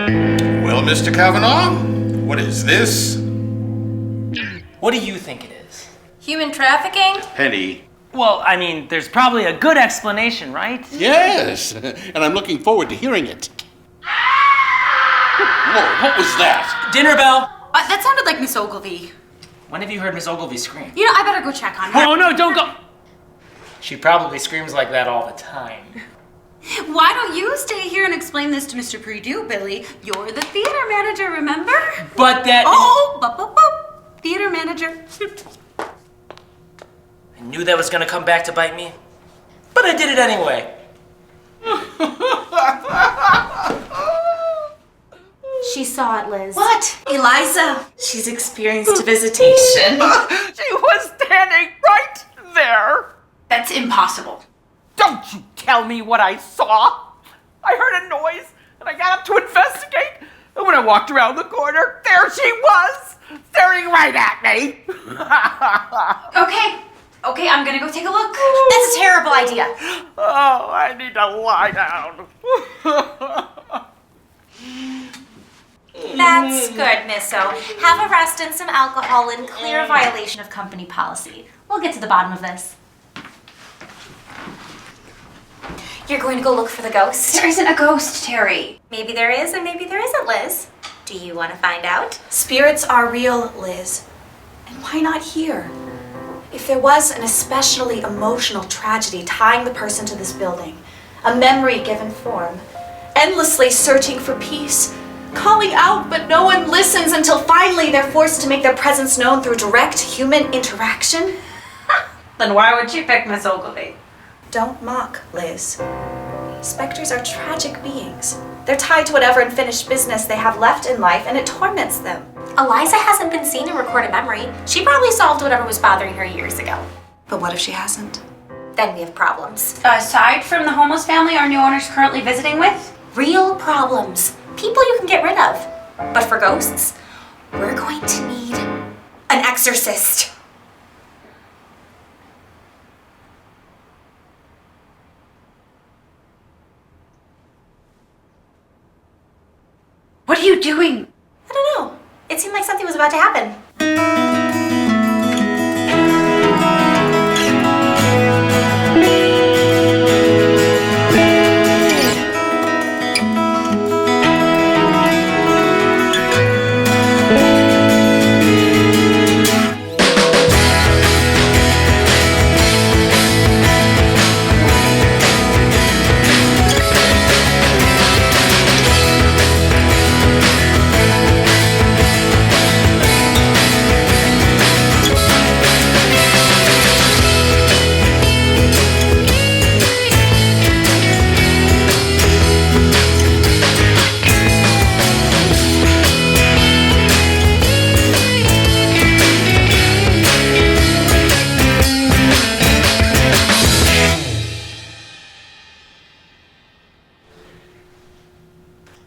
Well, Mr. Kavanaugh, what is this? What do you think it is? Human trafficking? Penny. Well, I mean, there's probably a good explanation, right? Yes, and I'm looking forward to hearing it. Whoa, what was that? Dinner bell! That sounded like Miss Ogilvy. When have you heard Miss Ogilvy scream? You know, I better go check on her. Oh, no, don't go! She probably screams like that all the time. Why don't you stay here and explain this to Mr. Perdue, Billy? You're the theater manager, remember? But that... Oh, boop, boop, boop. Theater manager. I knew that was gonna come back to bite me, but I did it anyway. She saw it, Liz. What? Eliza. She's experienced a visitation. She was standing right there. That's impossible. Don't you tell me what I saw. I heard a noise and I got up to investigate. And when I walked around the corner, there she was, staring right at me. Okay, I'm gonna go take a look. That's a terrible idea. Oh, I need to lie down. That's good, Miss O. Have a rest and some alcohol in clear violation of company policy. We'll get to the bottom of this. You're going to go look for the ghost? There isn't a ghost, Teri. Maybe there is and maybe there isn't, Liz. Do you want to find out? Spirits are real, Liz. And why not here? If there was an especially emotional tragedy tying the person to this building, a memory given form, endlessly searching for peace, calling out but no one listens until finally they're forced to make their presence known through direct human interaction? Then why would you pick Miss Ogilvy? Don't mock, Liz. Specters are tragic beings. They're tied to whatever unfinished business they have left in life, and it torments them. Eliza hasn't been seen in recorded memory. She probably solved whatever was bothering her years ago. But what if she hasn't? Then we have problems. Aside from the homeless family our new owner's currently visiting with? Real problems. People you can get rid of. But for ghosts, we're going to need an exorcist. What are you doing? I don't know. It seemed like something was about to happen.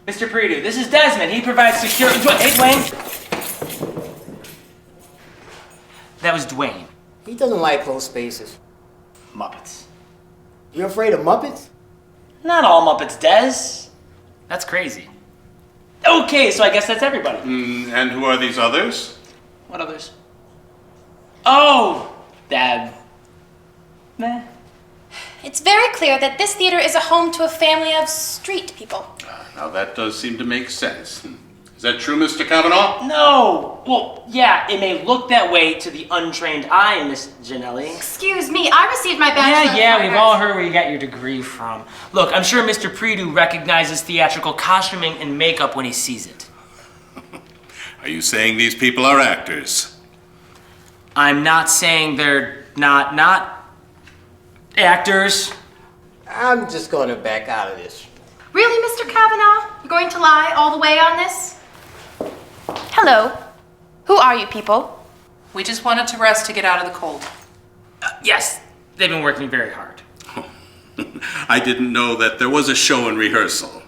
Mr. Perdue, this is Desmond. He provides security. Hey, Dwayne. That was Dwayne. He doesn't like closed spaces. Muppets. You're afraid of Muppets? Not all Muppets, Des. That's crazy. Okay, so I guess that's everybody. And who are these others? What others? Oh, Dad. Nah. It's very clear that this theater is a home to a family of street people. Now that does seem to make sense. Is that true, Mr. Kavanaugh? No. Well, yeah, it may look that way to the untrained eye, Miss Janelli. Excuse me, I received my bachelor's. Yeah, we've all heard where you got your degree from. Look, I'm sure Mr. Perdue recognizes theatrical costuming and makeup when he sees it. Are you saying these people are actors? I'm not saying they're not actors. I'm just going to back out of this. Really, Mr. Kavanaugh? You're going to lie all the way on this? Hello. Who are you people? We just wanted to rest to get out of the cold. Yes, they've been working very hard. I didn't know that there was a show in rehearsal.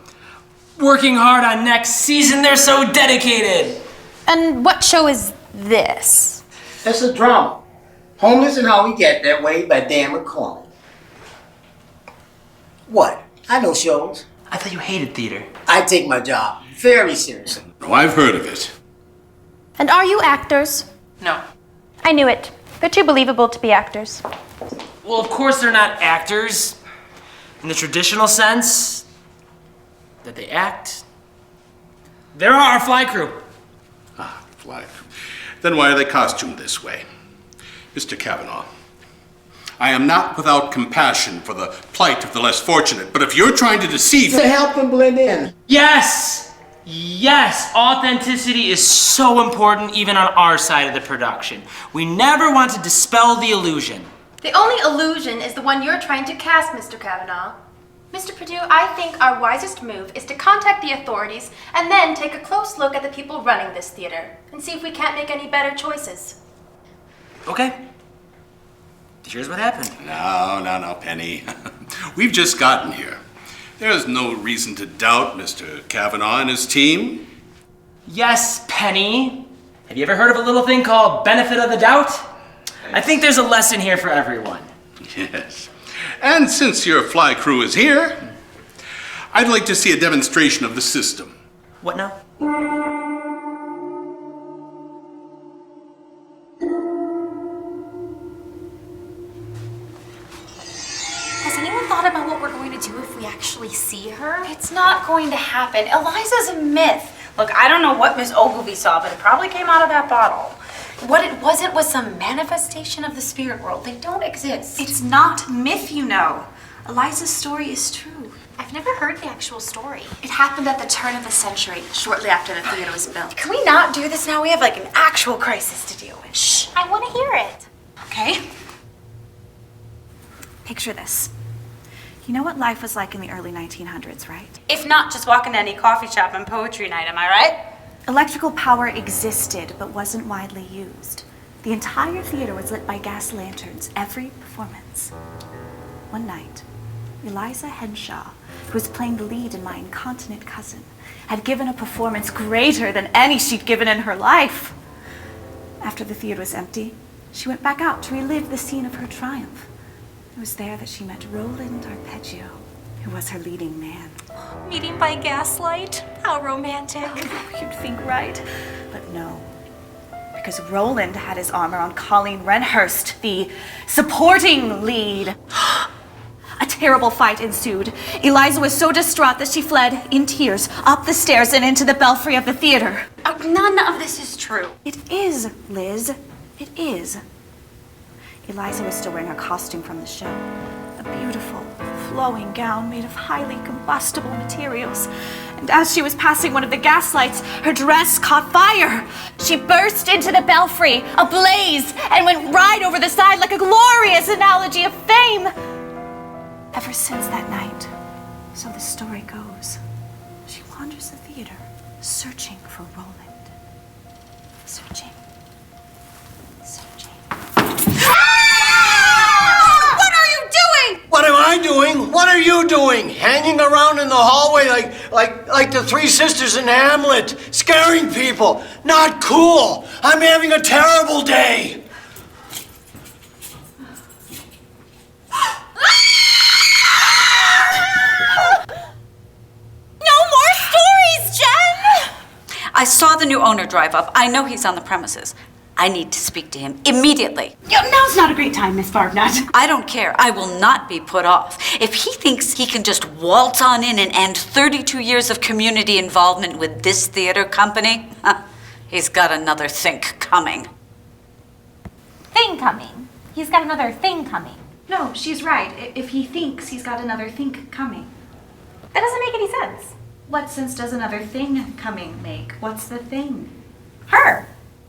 Working hard on next season, they're so dedicated. And what show is this? It's a drama. Homeless and How We Get That Way by Dan McCormick. What? I know shows. I thought you hated theater. I take my job Very seriously. No, I've heard of it. And are you actors? No. I knew it. They're too believable to be actors. Well, of course they're not actors in the traditional sense that they act. They're our fly crew. Ah, fly. Then why are they costumed this way? Mr. Kavanaugh, I am not without compassion for the plight of the less fortunate, but if you're trying to deceive... To help them blend in. Yes! Yes! Authenticity is so important even on our side of the production. We never want to dispel the illusion. The only illusion is the one you're trying to cast, Mr. Kavanaugh. Mr. Perdue, I think our wisest move is to contact the authorities and then take a close look at the people running this theater and see if we can't make any better choices. Okay. Here's what happened. No, Penny. We've just gotten here. There's no reason to doubt Mr. Kavanaugh and his team. Yes, Penny. Have you ever heard of a little thing called benefit of the doubt? I think there's a lesson here for everyone. Yes. And since your fly crew is here, I'd like to see a demonstration of the system. What now? Has anyone thought about what we're going to do if we actually see her? It's not going to happen. Eliza's a myth. Look, I don't know what Miss Ogilvy saw, but it probably came out of that bottle. What it wasn't was some manifestation of the spirit world. They don't exist. It's not myth, you know. Eliza's story is true. I've never heard the actual story. It happened at the turn of the century, shortly after the theater was built. Can we not do this now? We have like an actual crisis to deal with. Shh. I want to hear it. Okay? Picture this. You know what life was like in the early 1900s, right? If not, just walk into any coffee shop and poetry night, am I right? Electrical power existed, but wasn't widely used. The entire theater was lit by gas lanterns, every performance. One night, Eliza Henshaw, who was playing the lead in My Incontinent Cousin, had given a performance greater than any she'd given in her life. After the theater was empty, she went back out to relive the scene of her triumph. It was there that she met Roland Arpeggio, who was her leading man. Meeting by gaslight? How romantic. You'd think right, but no. Because Roland had his arm around Colleen Renhurst, the supporting lead. A terrible fight ensued. Eliza was so distraught that she fled in tears up the stairs and into the belfry of the theater. None of this is true. It is, Liz. It is. Eliza was still wearing her costume from the show. A beautiful, flowing gown made of highly combustible materials. And as she was passing one of the gaslights, her dress caught fire. She burst into the belfry, ablaze, and went right over the side like a glorious analogy of fame. Ever since that night, so the story goes, she wanders the theater, searching for Roland. Searching. What am I doing? What are you doing? Hanging around in the hallway like the three sisters in Hamlet, scaring people. Not cool. I'm having a terrible day. No more stories, Jen! I saw the new owner drive up. I know he's on the premises. I need to speak to him immediately. Now's not a great time, Miss Barbnut. I don't care. I will not be put off. If he thinks he can just waltz on in and end 32 years of community involvement with this theater company, he's got another think coming. Thing coming. He's got another thing coming. No, she's right. If he thinks he's got another thing coming. That doesn't make any sense. What sense does another thing coming make? What's the thing? Her.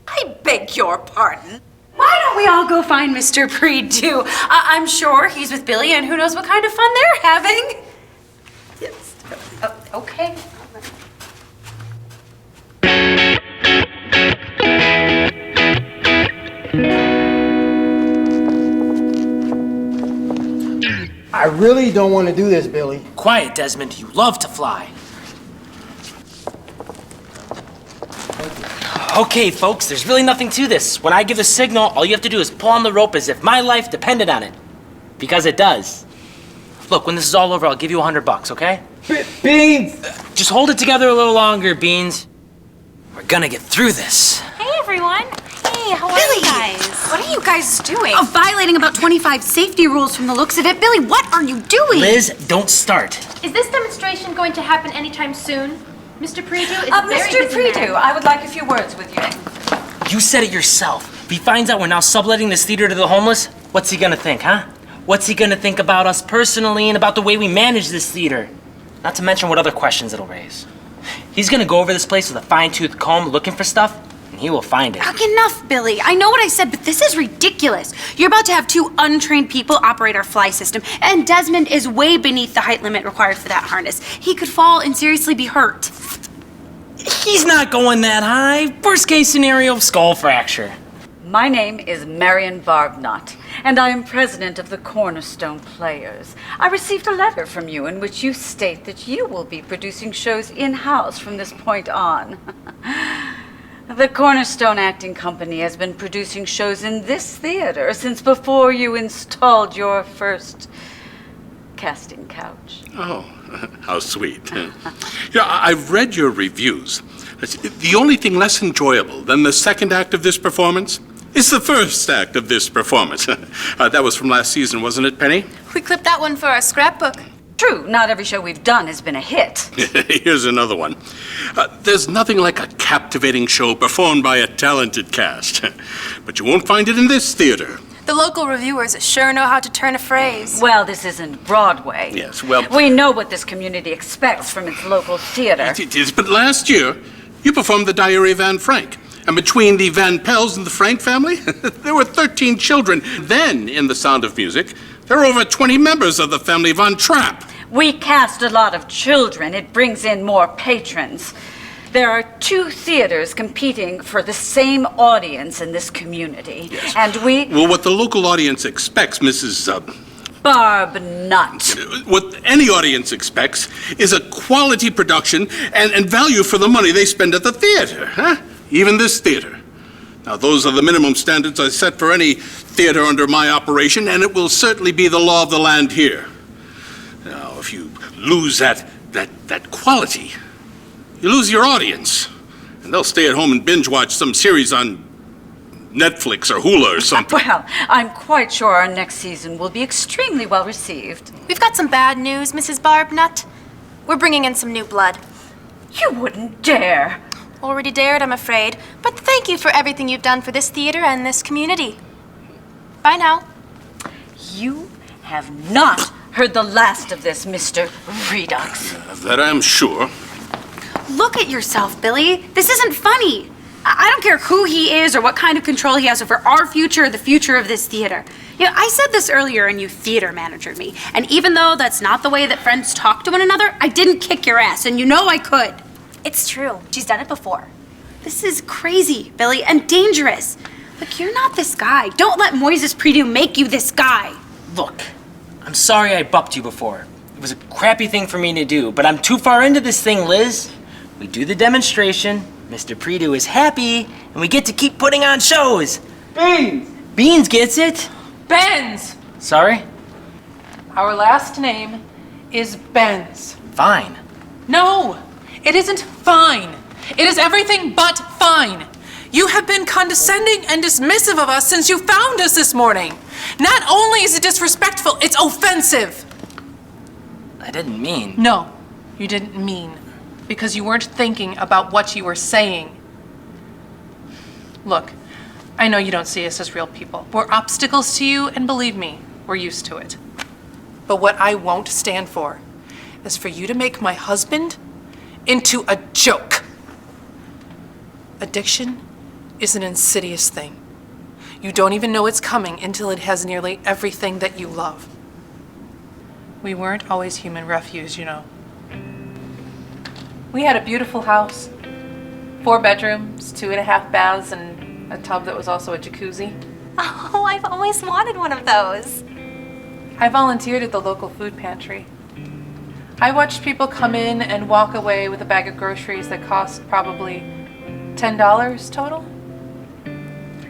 I beg your pardon. Why don't we all go find Mr. Perdue? I'm sure he's with Billy, and who knows what kind of fun they're having. Yes. Okay. I really don't want to do this, Billy. Quiet, Desmond. You love to fly. Okay, folks, there's really nothing to this. When I give a signal, all you have to do is pull on the rope as if my life depended on it. Because it does. Look, when this is all over, I'll give you $100, okay? Beans! Just hold it together a little longer, Beans. We're gonna get through this. Hey, everyone. Hey, how are you guys? What are you guys doing? Oh, violating about 25 safety rules from the looks of it. Billy, what are you doing? Liz, don't start. Is this demonstration going to happen anytime soon? Mr. Predu is a very Mr. busy Predu, man. I would like a few words with you. You said it yourself. If he finds out we're now subletting this theater to the homeless, what's he gonna think, huh? What's he gonna think about us personally and about the way we manage this theater? Not to mention what other questions it'll raise. He's gonna go over this place with a fine-tooth comb looking for stuff, and he will find it. Enough, Billy. I know what I said, but this is ridiculous. You're about to have 2 untrained people operate our fly system, and Desmond is way beneath the height limit required for that harness. He could fall and seriously be hurt. He's not going that high. Worst case scenario, skull fracture. My name is Marion Barbnott, and I am president of the Cornerstone Players. I received a letter from you in which you state that you will be producing shows in-house from this point on. The Cornerstone Acting Company has been producing shows in this theater since before you installed your first casting couch. Oh, how sweet. I've read your reviews. The only thing less enjoyable than the second act of this performance is the first act of this performance. That was from last season, wasn't it, Penny? We clipped that one for our scrapbook. True, not every show we've done has been a hit. Here's another one. There's nothing like a captivating show performed by a talented cast. But you won't find it in this theater. The local reviewers sure know how to turn a phrase. Well, this isn't Broadway. Yes, well... We know what this community expects from its local theater. It is, but last year, you performed The Diary of Anne Frank. And between the Van Pels and the Frank family, there were 13 children. Then, in The Sound of Music, there were over 20 members of the family Von Trapp. We cast a lot of children. It brings in more patrons. There are 2 theaters competing for the same audience in this community. Yes. And we... Well, what the local audience expects, Mrs. Barbnott. What any audience expects is a quality production and value for the money they spend at the theater, huh? Even this theater. Now, those are the minimum standards I set for any theater under my operation, and it will certainly be the law of the land here. Now, if you lose that quality, you lose your audience, and they'll stay at home and binge watch some series on Netflix or Hulu or something. Well, I'm quite sure our next season will be extremely well received. We've got some bad news, Mrs. Barbnut. We're bringing in some new blood. You wouldn't dare. Already dared, I'm afraid. But thank you for everything you've done for this theater and this community. Bye now. You have not heard the last of this, Mr. Redux. That I'm sure. Look at yourself, Billy. This isn't funny. I don't care who he is or what kind of control he has over our future or the future of this theater. I said this earlier and you theater managered me. And even though that's not the way that friends talk to one another, I didn't kick your ass, and you know I could. It's true. She's done it before. This is crazy, Billy, and dangerous. Look, you're not this guy. Don't let Moises Predu make you this guy. Look, I'm sorry I bumped you before. It was a crappy thing for me to do, but I'm too far into this thing, Liz. We do the demonstration, Mr. Predu is happy, and we get to keep putting on shows. Beans! Beans gets it. Benz! Sorry? Our last name is Benz. Fine. No, it isn't fine. It is everything but fine. You have been condescending and dismissive of us since you found us this morning. Not only is it disrespectful, it's offensive. I didn't mean... No, you didn't mean. Because you weren't thinking about what you were saying. Look, I know you don't see us as real people. We're obstacles to you, and believe me, we're used to it. But what I won't stand for is for you to make my husband into a joke. Addiction is an insidious thing. You don't even know it's coming until it has nearly everything that you love. We weren't always human refuse, you know. We had a beautiful house. 4 bedrooms, 2.5 baths, and a tub that was also a jacuzzi. Oh, I've always wanted one of those. I volunteered at the local food pantry. I watched people come in and walk away with a bag of groceries that cost probably $10 total.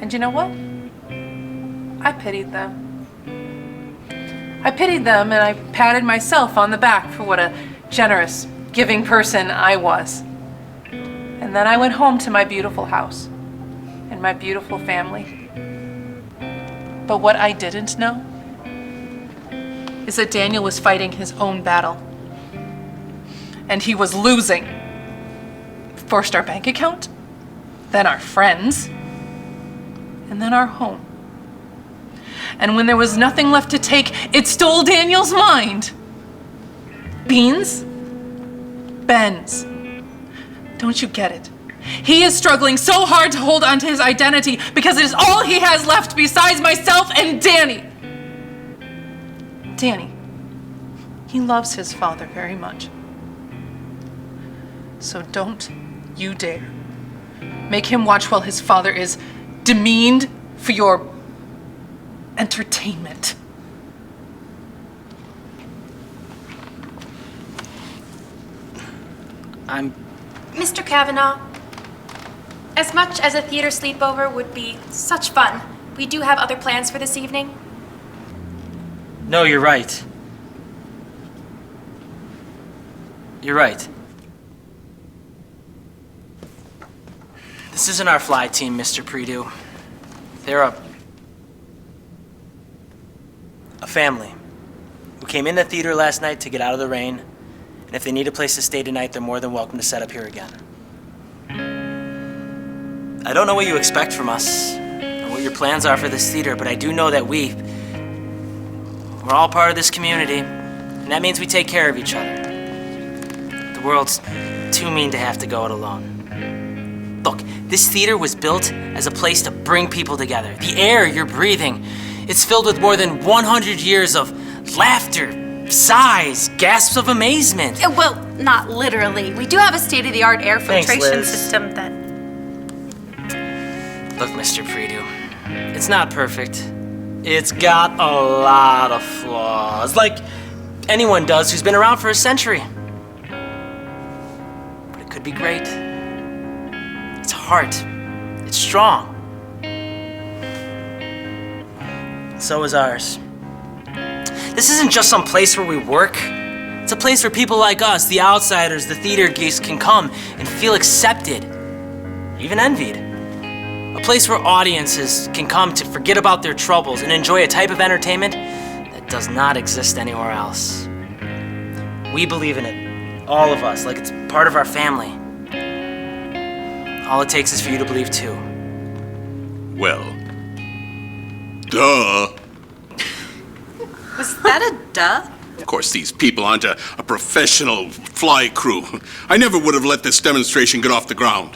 And you know what? I pitied them. I pitied them, and I patted myself on the back for what a generous, giving person I was. And then I went home to my beautiful house and my beautiful family. But what I didn't know is that Daniel was fighting his own battle. And he was losing. First our bank account, then our friends, and then our home. And when there was nothing left to take, it stole Daniel's mind. Beans? Benz. Don't you get it? He is struggling so hard to hold on to his identity because it is all he has left besides myself and Danny. Danny, he loves his father very much. So don't you dare make him watch while his father is demeaned for your entertainment. Mr. Kavanaugh, as much as a theater sleepover would be such fun, we do have other plans for this evening. No, you're right. You're right. This isn't our fly team, Mr. Predu. They're a family who came in the theater last night to get out of the rain, and if they need a place to stay tonight, they're more than welcome to set up here again. I don't know what you expect from us and what your plans are for this theater, but I do know that we're all part of this community, and that means we take care of each other. The world's too mean to have to go it alone. Look, this theater was built as a place to bring people together. The air you're breathing, it's filled with more than 100 years of laughter, sighs, gasps of amazement. Well, not literally. We do have a state-of-the-art air filtration Liz. system that... Look, Mr. Predu, it's not perfect. It's got a lot of flaws, like anyone does who's been around for a century. But it could be great. It's heart. It's strong. So is ours. This isn't just some place where we work. It's a place where people like us, the outsiders, the theater geeks, can come and feel accepted, even envied. A place where audiences can come to forget about their troubles and enjoy a type of entertainment that does not exist anywhere else. We believe in it, all of us, like it's part of our family. All it takes is for you to believe too. Well, duh. Was that a duh? Of course, these people aren't a professional fly crew. I never would have let this demonstration get off the ground.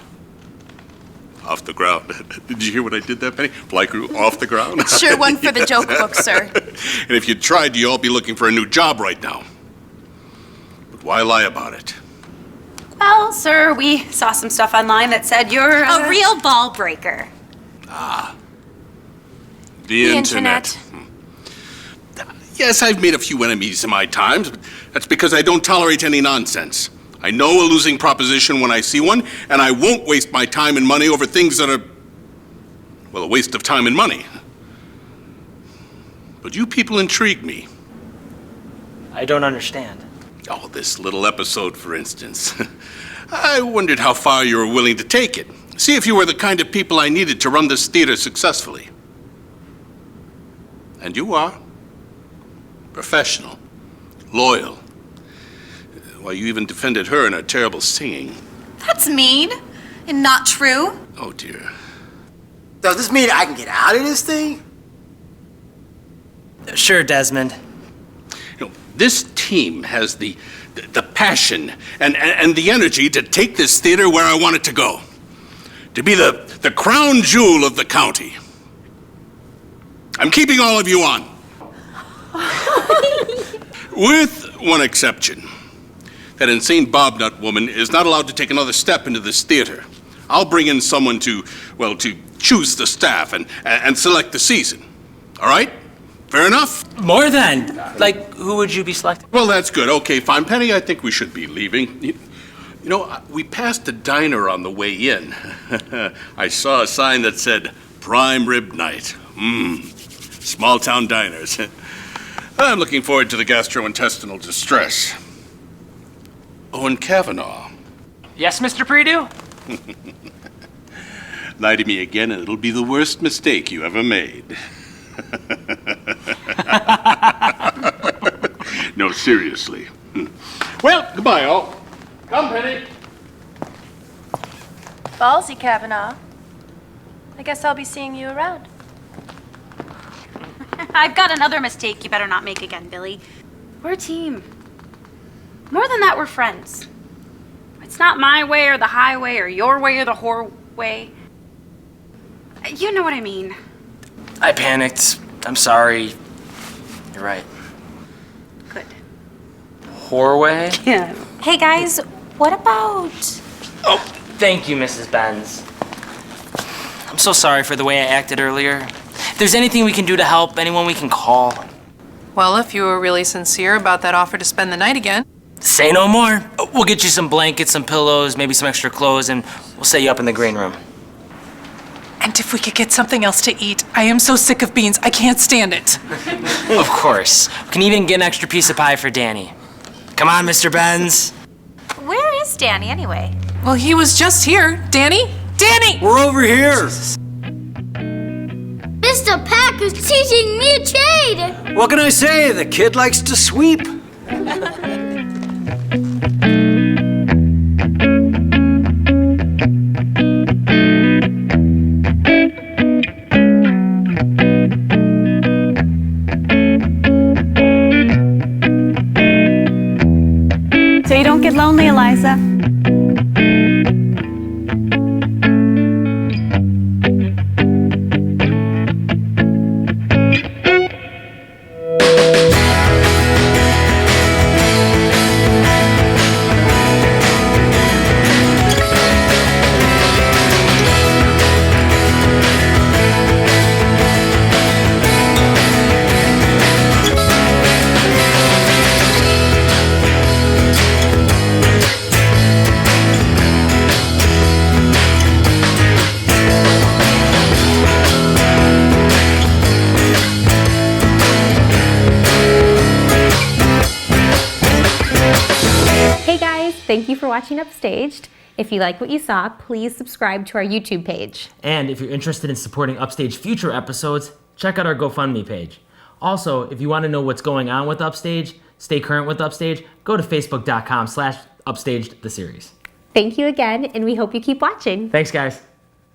Off the ground. Did you hear what I did there, Penny? Fly crew off the ground? Sure one for the joke book, sir. And if you tried, you'd all be looking for a new job right now. But why lie about it? Well, sir, we saw some stuff online that said you're a real ball breaker. The internet. Yes, I've made a few enemies in my times, but that's because I don't tolerate any nonsense. I know a losing proposition when I see one, and I won't waste my time and money over things that are, well, a waste of time and money. But you people intrigue me. I don't understand. Oh, this little episode, for instance. I wondered how far you were willing to take it. See if you were the kind of people I needed to run this theater successfully. And you are. Professional. Loyal. Well, you even defended her in her terrible singing. That's mean and not true. Oh, dear. Does this mean I can get out of this thing? Sure, Desmond. You know, this team has the passion and the energy to take this theater where I want it to go. To be the crown jewel of the county. I'm keeping all of you on. With one exception. That insane Bobnut woman is not allowed to take another step into this theater. I'll bring in someone to choose the staff and select the season. All right? Fair enough? More than. Like, who would you be selecting? Well, that's good. Okay, fine. Penny, I think we should be leaving. You know, we passed a diner on the way in. I saw a sign that said, Prime Rib Night. Small town diners. I'm looking forward to the gastrointestinal distress. Oh, and Kavanaugh. Yes, Mr. Perdue? Lie to me again and it'll be the worst mistake you ever made. No, seriously. Well, goodbye, all. Come, Penny. Ballsy, Kavanaugh. I guess I'll be seeing you around. I've got another mistake you better not make again, Billy. We're a team. More than that, we're friends. It's not my way or the highway or your way or the whore way. You know what I mean. I panicked. I'm sorry. You're right. Good. Horway? Yeah. Hey guys, what about... Oh, thank you, Mrs. Benz. I'm so sorry for the way I acted earlier. If there's anything we can do to help, anyone we can call. Well, if you were really sincere about that offer to spend the night again. Say no more. We'll get you some blankets, some pillows, maybe some extra clothes, and we'll set you up in the green room. And if we could get something else to eat. I am so sick of beans. I can't stand it. Of course. We can even get an extra piece of pie for Danny. Come on, Mr. Benz. Where is Danny anyway? Well, he was just here. Danny? Danny! We're over here. Mr. Pack is teaching me a trade! What can I say? The kid likes to sweep. So you don't get lonely, Eliza. Thank you for watching Upstaged. If you like what you saw, please subscribe to our YouTube page. And if you're interested in supporting Upstage future episodes, check out our GoFundMe page. Also, if you want to know what's going on with Upstage, stay current with Upstage, go to facebook.com/Upstaged the series. Thank you again, and we hope you keep watching. Thanks, guys.